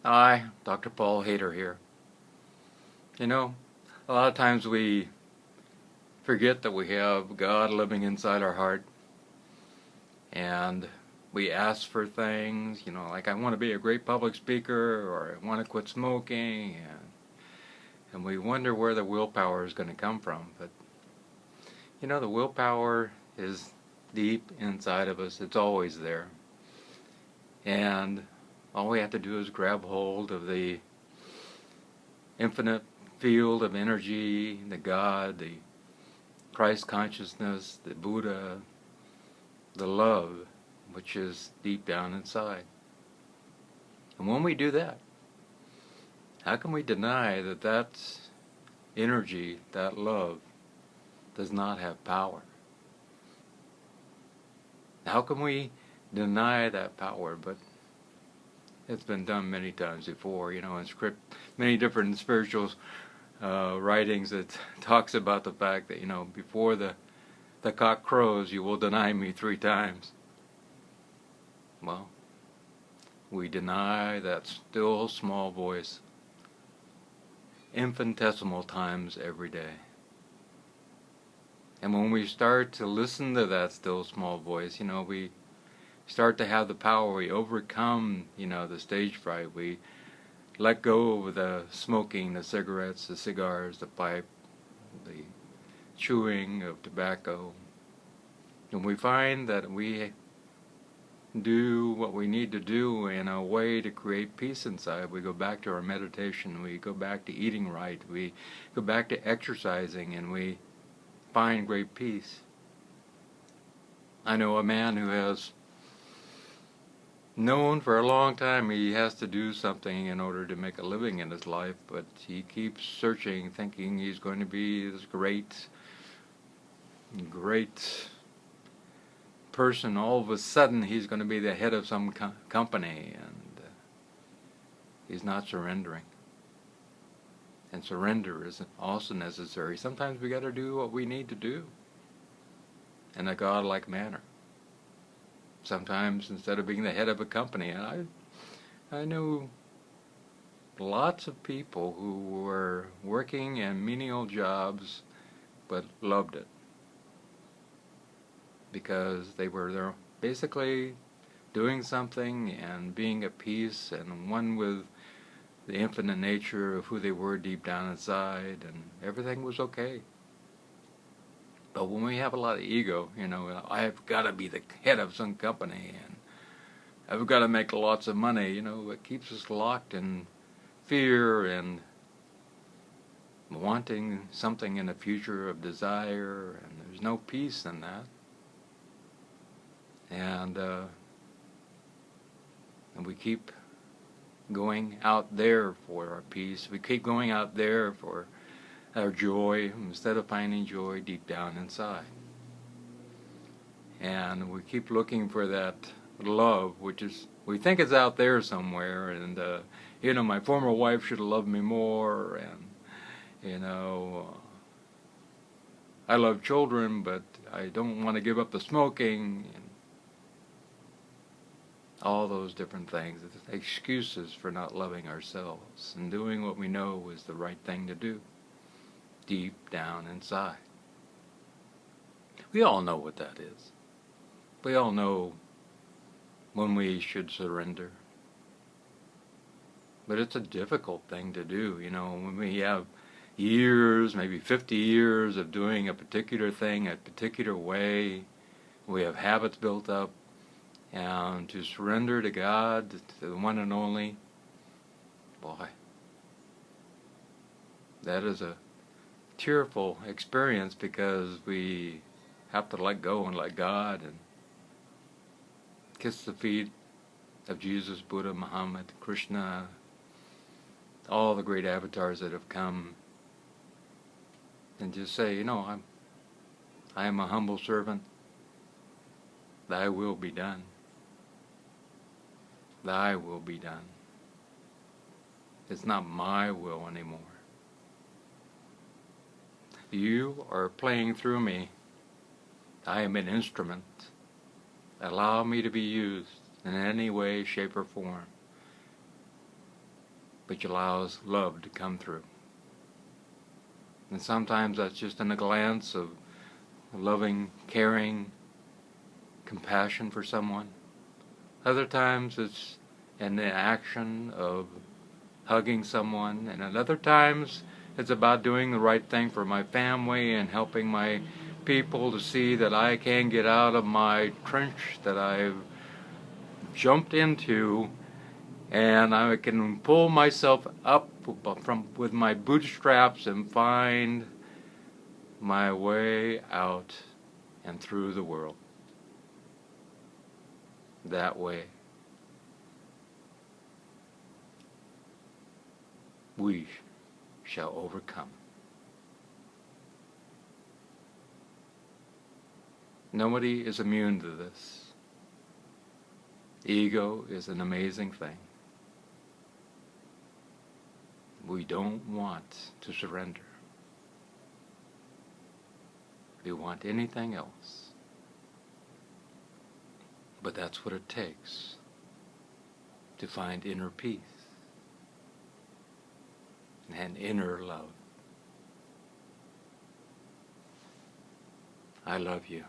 Hi, Dr. Paul Haider here. You know, a lot of times we forget that we have God living inside our heart, and we ask for things, like I want to be a great public speaker, or I want to quit smoking, and we wonder where the willpower is going to come from. But, the willpower is deep inside of us. It's always there. And all we have to do is grab hold of the infinite field of energy, the God, the Christ consciousness, the Buddha, the love, which is deep down inside. And when we do that, how can we deny that that energy, that love, does not have power? How can we deny that power? But it's been done many times before, in many different spiritual writings that talks about the fact that, before the cock crows, you will deny me 3 times. Well, we deny that still small voice infinitesimal times every day. And when we start to listen to that still small voice, we start to have the power. We overcome, the stage fright. We let go of the smoking, the cigarettes, the cigars, the pipe, the chewing of tobacco. And we find that we do what we need to do in a way to create peace inside. We go back to our meditation. We go back to eating right. We go back to exercising, and we find great peace. I know a man who has known for a long time he has to do something in order to make a living in his life, but he keeps searching, thinking he's going to be this great person. All of a sudden he's going to be the head of some company, and he's not surrendering. And surrender is also necessary. Sometimes we got to do what we need to do in a godlike manner. Sometimes instead of being the head of a company, and I knew lots of people who were working in menial jobs but loved it, because they were there basically doing something and being at peace and one with the infinite nature of who they were deep down inside, and everything was okay. But when we have a lot of ego, I've got to be the head of some company, and I've got to make lots of money, it keeps us locked in fear and wanting something in the future of desire, and there's no peace in that. And we keep going out there for our peace. We keep going out there for our joy instead of finding joy deep down inside. And we keep looking for that love, which is, we think it's out there somewhere, and my former wife should have loved me more, and I love children, but I don't want to give up the smoking, and all those different things, excuses for not loving ourselves and doing what we know is the right thing to do deep down inside. We all know what that is. We all know when we should surrender. But it's a difficult thing to do, when we have years, maybe 50 years of doing a particular thing a particular way. We have habits built up, and to surrender to God, to the one and only, boy, that is a tearful experience, because we have to let go and let God and kiss the feet of Jesus, Buddha, Muhammad, Krishna, all the great avatars that have come, and just say, I am a humble servant. Thy will be done. Thy will be done. It's not my will anymore. You are playing through me. I am an instrument. Allow me to be used in any way, shape, or form. but you allow love to come through. And sometimes that's just in a glance of loving, caring, compassion for someone. Other times it's in the action of hugging someone, and at other times it's about doing the right thing for my family and helping my people to see that I can get out of my trench that I've jumped into, and I can pull myself up with my bootstraps and find my way out and through the world. That way, we shall overcome. Nobody is immune to this. Ego is an amazing thing. We don't want to surrender. We want anything else. But that's what it takes to find inner peace and inner love. I love you.